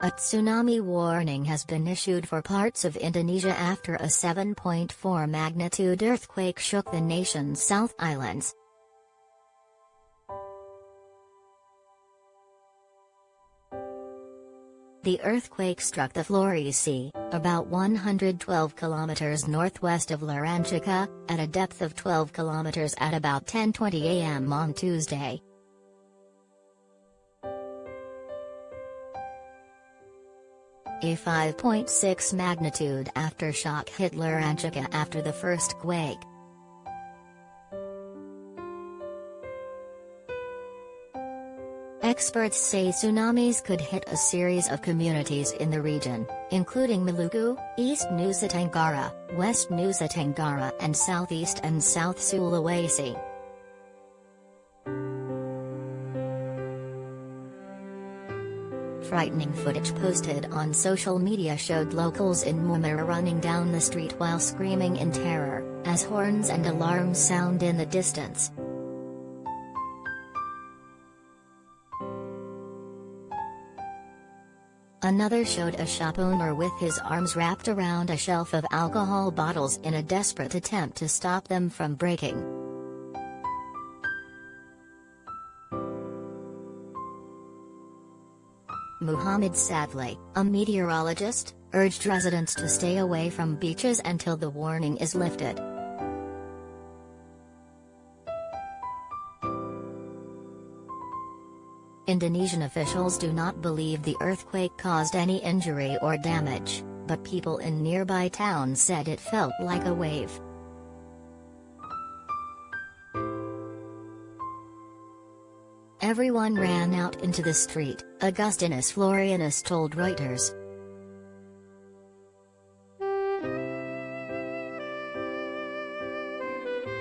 A tsunami warning has been issued for parts of Indonesia after a 7.4 magnitude earthquake shook the nation's South Islands. The earthquake struck the Flores Sea, about 112 kilometers northwest of Larantuka, at a depth of 12 kilometers at about 10:20 a.m. on Tuesday. A 5.6 magnitude aftershock hit Larantuka after the first quake. Experts say tsunamis could hit a series of communities in the region, including Maluku, East Nusa Tenggara, West Nusa Tenggara and Southeast and South Sulawesi. Frightening footage posted on social media showed locals in Mumera running down the street while screaming in terror, as horns and alarms sound in the distance. Another showed a shop owner with his arms wrapped around a shelf of alcohol bottles in a desperate attempt to stop them from breaking. Muhammad Sadli, a meteorologist, urged residents to stay away from beaches until the warning is lifted. Indonesian officials do not believe the earthquake caused any injury or damage, but people in nearby towns said it felt like a wave. Everyone ran out into the street, Augustinus Florianus told Reuters.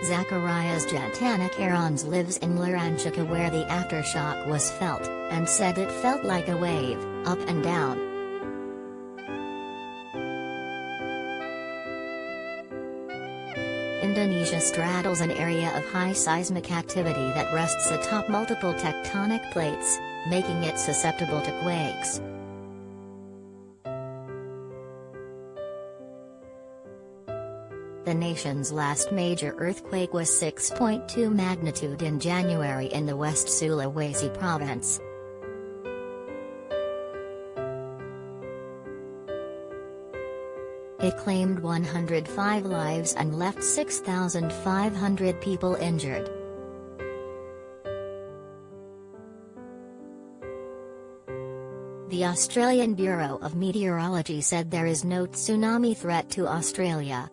Zacharias Jantanak lives in Larantuka where the aftershock was felt, and said it felt like a wave, up and down. Indonesia straddles an area of high seismic activity that rests atop multiple tectonic plates, making it susceptible to quakes. The nation's last major earthquake was 6.2 magnitude in January in the West Sulawesi province. It claimed 105 lives and left 6,500 people injured. The Australian Bureau of Meteorology said there is no tsunami threat to Australia.